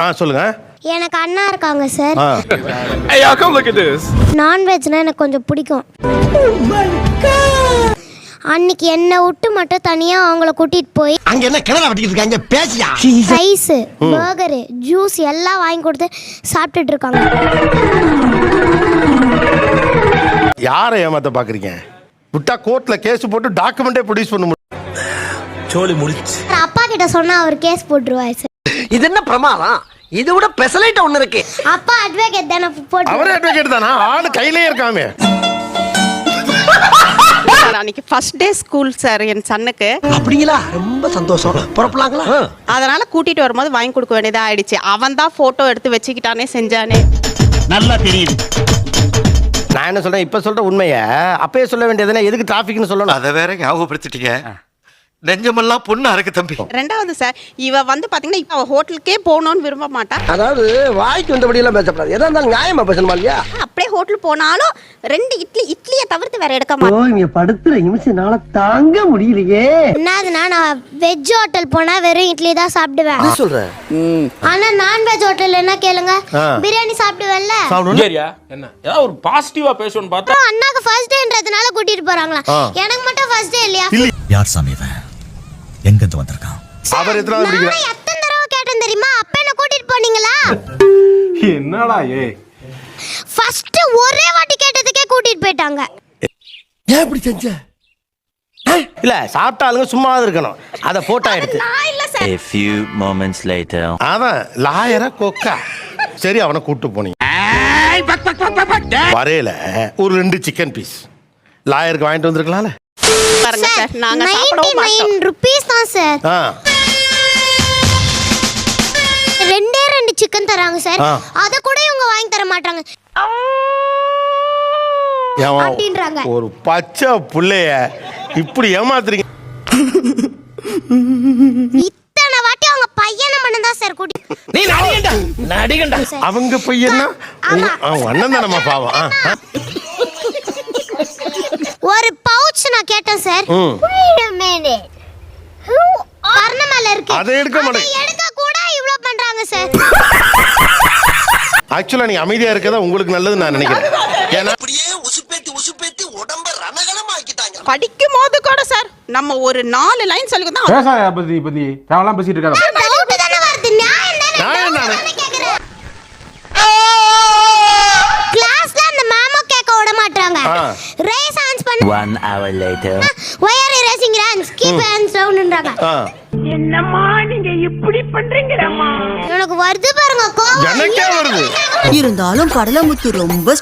சொல்லுங்க. எனக்கு அண்ணா இருக்காங்க sir. Hey, y'all, come look at this. நான்வெஜ்னா எனக்கு கொஞ்சம் பிடிக்கும். அன்னைக்கு என்ன விட்டு மட்டும் தனியா அவங்கள கூட்டிட்டு போய் அங்க என்ன கிணறு வெட்டிட்டு இருக்காங்க பேசியா ரைஸ் பர்கர் ஜூஸ் எல்லாம் வாங்கி கொடுத்து சாப்பிட்டுட்டு இருக்காங்க. யாரை ஏமாத்த பாக்குறீங்க? விட்டா கோர்ட்ல கேஸ் போட்டு டாக்குமெண்டே ப்ரொடியூஸ் பண்ண முடியும். சோலி முடிச்சு அப்பா கிட்ட சொன்னா அவர் கேஸ் போட்டுருவாரு சார். இது என்ன பிரமாதம்? இதை விட பெசலைட் ஒண்ணு இருக்கு. அப்பா அட்வொகேட் தானே போட்டு. அவரே அட்வொகேட் தானா? ஆளு கையிலே இருக்காமே. அன்னைக்கு ஃபர்ஸ்ட் டே ஸ்கூல் சார் என் சன்னுக்கு. அப்படிங்களா? ரொம்ப சந்தோஷம். புறப்படலாங்களா? அதனால கூட்டிட்டு வரும்போது வாங்கி கொடுக்க வேண்டியதா ஆயிடுச்சு. அவன் தான் போட்டோ எடுத்து வச்சுக்கிட்டானே செஞ்சானே. நல்லா தெரியுது. நான் என்ன சொல்றேன், இப்ப சொல்ற உண்மைய அப்பயே சொல்ல வேண்டியதுன்னா எதுக்கு டிராபிக்னு சொல்லணும்? அதை வேற ஞாபகப்படுத்திட்டீங்க. நெஞ்சமெல்லாம் பொண்ணு அறக்கு தம்பி. ரெண்டாவது சார் இவ வந்து பாத்தீங்கன்னா இப்ப அவ ஹோட்டலுக்கே போகணும்னு விரும்ப மாட்டா. அதாவது வாய்க்கு வந்தபடி எல்லாம் பேசப்படாது. எதா இருந்தாலும் நியாயமா பேசணுமா இல்லையா? அப்படியே ஹோட்டல் போனாலும் 2 இட்லியை தவிர்த்து வேற எடுக்க மாட்டா. இங்க படுத்துற நிமிஷம்னால தாங்க முடியலையே. என்னதுன்னா நான் வெஜ் ஹோட்டல் போனா வெறும் இட்லி தான் சாப்பிடுவேன். என்ன சொல்ற? ஆனா நான்வெஜ் ஹோட்டல் என்ன கேளுங்க, பிரியாணி சாப்பிடுவேன்ல. சரியா என்ன ஏதாவது ஒரு பாசிட்டிவா பேசணும்னு பார்த்தா அண்ணாக்கு ஃபர்ஸ்ட் டேன்றதுனால கூட்டிட்டு போறாங்களா? எனக்கு மட்டும் ஃபர்ஸ்ட் டே இல்லையா? யார் சாமி இவன்? எங்க இருந்து வந்திருக்கான்? அவர் எத்தனாவது படிக்கிறார்? நான் எத்தனை தடவை கேட்டேன் தெரியுமா? அப்ப என்ன கூட்டிட்டு போனீங்களா? என்னடா ஃபர்ஸ்ட் ஒரே வாட்டி கேட்டதுக்கே கூட்டிட்டு போயிட்டாங்க. ஏன் இப்படி செஞ்ச? இல்ல சாப்பிட்டாலுங்க சும்மா இருக்கணும். அத போட்டோ எடுத்து. நான் இல்ல sir. A few moments later. அவன் லாயரா கொக்கா. சரி அவனை கூட்டு போனீங்க. வரையில ஒரு 2 சிக்கன் பீஸ் லாயருக்கு வாங்கிட்டு வந்திருக்கலாம்ல. பாருங்க சார் நாங்க சாப்பிடவே மாட்டோம். 99 ரூபீஸ் தான் சார். ரெண்டு சிக்கன் தராங்க சார். அத கூட இவங்க வாங்கி தர மாட்டாங்க அப்படின்றாங்க. ஒரு பச்சை புள்ளைய இப்படி ஏமாத்துறீங்க. இத்தனை வாட்டி அவங்க பையனை பண்ணதா சார் கூட்டி. நீ நடிகண்டா. அவங்க பையனா அவன் அண்ணன் தானம்மா பாவம். ஒரு பவுச் நான் கேட்டேன் சார். கர்ணமேல இருக்கு. அதை எடுக்க மாட்டேன். எடுக்க கூட இவ்ளோ பண்றாங்க சார். ஆக்சுவலா நீ அமைதியா இருக்கதா உங்களுக்கு நல்லது நான் நினைக்கிறேன். ஏன்னா அப்படியே உசுப்பேத்தி உடம்ப ரணகலமா ஆக்கிட்டாங்க. படிக்கும் போது கூட சார் நம்ம ஒரு 4 லைன் சொல்லி தான் பேசாத பத்தி தேவலாம் பேசிட்டு இருக்காத. டவுட் தான வருது. நியாயம் தானே கேக்குறேன். கிளாஸ்ல அந்த மேமோ கேக்க விட மாட்டாங்க. ரேஸ் ஹேண்ட்ஸ் பண்ண 1 hour later. why are you raising your hands? keep hands downன்றாங்க. என்னம்மா நீங்க இப்படி பண்றீங்கடம்மா? எனக்கு வருது பாருங்க கோவம். எனக்கே வருது. இருந்தாலும் கடலமுத்து ரொம்ப